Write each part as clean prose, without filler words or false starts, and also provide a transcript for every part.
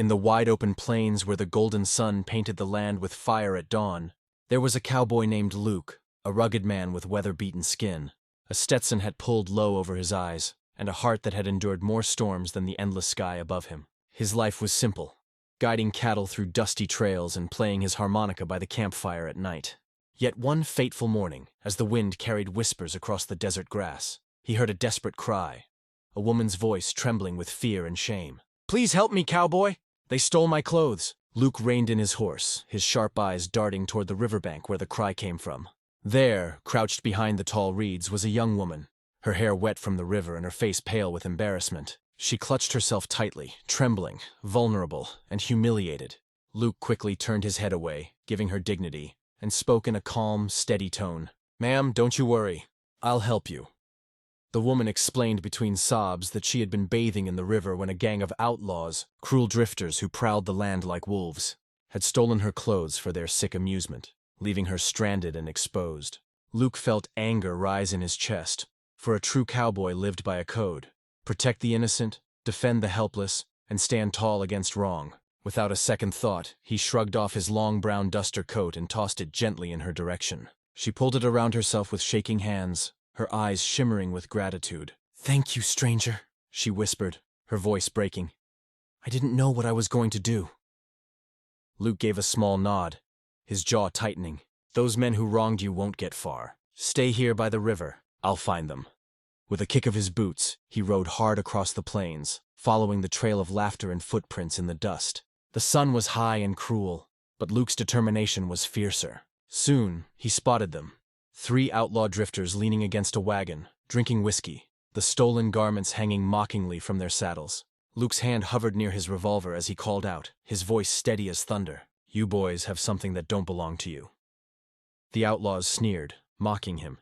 In the wide-open plains where the golden sun painted the land with fire at dawn, there was a cowboy named Luke, a rugged man with weather-beaten skin. A Stetson had pulled low over his eyes, and a heart that had endured more storms than the endless sky above him. His life was simple, guiding cattle through dusty trails and playing his harmonica by the campfire at night. Yet one fateful morning, as the wind carried whispers across the desert grass, he heard a desperate cry, a woman's voice trembling with fear and shame. "Please help me, cowboy! They stole my clothes." Luke reined in his horse, his sharp eyes darting toward the riverbank where the cry came from. There, crouched behind the tall reeds, was a young woman, her hair wet from the river and her face pale with embarrassment. She clutched herself tightly, trembling, vulnerable, and humiliated. Luke quickly turned his head away, giving her dignity, and spoke in a calm, steady tone. "Ma'am, don't you worry. I'll help you." The woman explained between sobs that she had been bathing in the river when a gang of outlaws, cruel drifters who prowled the land like wolves, had stolen her clothes for their sick amusement, leaving her stranded and exposed. Luke felt anger rise in his chest, for a true cowboy lived by a code: protect the innocent, defend the helpless, and stand tall against wrong. Without a second thought, he shrugged off his long brown duster coat and tossed it gently in her direction. She pulled it around herself with shaking hands, her eyes shimmering with gratitude. "Thank you, stranger," she whispered, her voice breaking. "I didn't know what I was going to do." Luke gave a small nod, his jaw tightening. "Those men who wronged you won't get far. Stay here by the river. I'll find them." With a kick of his boots, he rode hard across the plains, following the trail of laughter and footprints in the dust. The sun was high and cruel, but Luke's determination was fiercer. Soon, he spotted them. 3 outlaw drifters leaning against a wagon, drinking whiskey, the stolen garments hanging mockingly from their saddles. Luke's hand hovered near his revolver as he called out, his voice steady as thunder. "You boys have something that don't belong to you." The outlaws sneered, mocking him,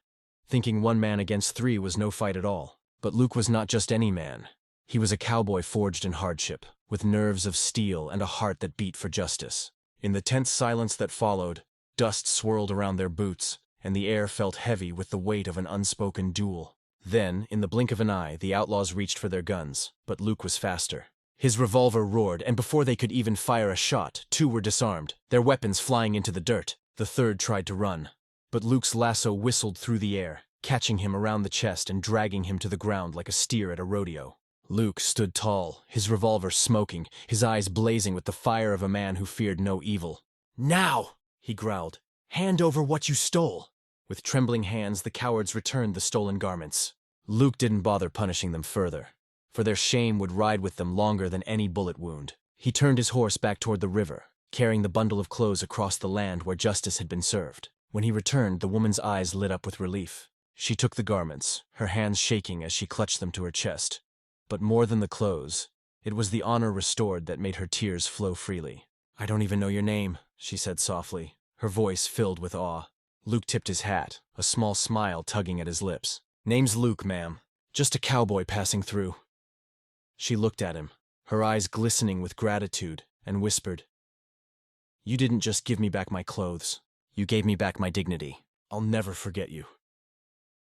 thinking 1 man against 3 was no fight at all. But Luke was not just any man. He was a cowboy forged in hardship, with nerves of steel and a heart that beat for justice. In the tense silence that followed, dust swirled around their boots, and the air felt heavy with the weight of an unspoken duel. Then, in the blink of an eye, the outlaws reached for their guns, but Luke was faster. His revolver roared, and before they could even fire a shot, 2 were disarmed, their weapons flying into the dirt. The 3rd tried to run, but Luke's lasso whistled through the air, catching him around the chest and dragging him to the ground like a steer at a rodeo. Luke stood tall, his revolver smoking, his eyes blazing with the fire of a man who feared no evil. "Now!" he growled. "Hand over what you stole." With trembling hands, the cowards returned the stolen garments. Luke didn't bother punishing them further, for their shame would ride with them longer than any bullet wound. He turned his horse back toward the river, carrying the bundle of clothes across the land where justice had been served. When he returned, the woman's eyes lit up with relief. She took the garments, her hands shaking as she clutched them to her chest. But more than the clothes, it was the honor restored that made her tears flow freely. "I don't even know your name," she said softly, her voice filled with awe. Luke tipped his hat, a small smile tugging at his lips. "Name's Luke, ma'am. Just a cowboy passing through." She looked at him, her eyes glistening with gratitude, and whispered, "You didn't just give me back my clothes. You gave me back my dignity. I'll never forget you."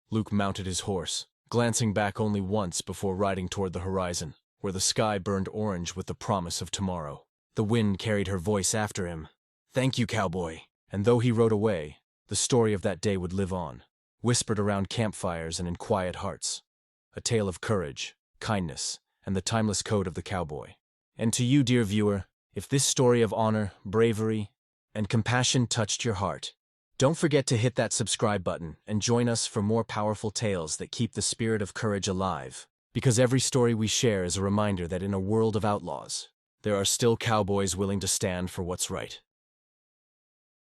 Luke mounted his horse, glancing back only once before riding toward the horizon, where the sky burned orange with the promise of tomorrow. The wind carried her voice after him. "Thank you, cowboy." And though he rode away, the story of that day would live on, whispered around campfires and in quiet hearts. A tale of courage, kindness, and the timeless code of the cowboy. And to you, dear viewer, if this story of honor, bravery, and compassion touched your heart, don't forget to hit that subscribe button and join us for more powerful tales that keep the spirit of courage alive. Because every story we share is a reminder that in a world of outlaws, there are still cowboys willing to stand for what's right.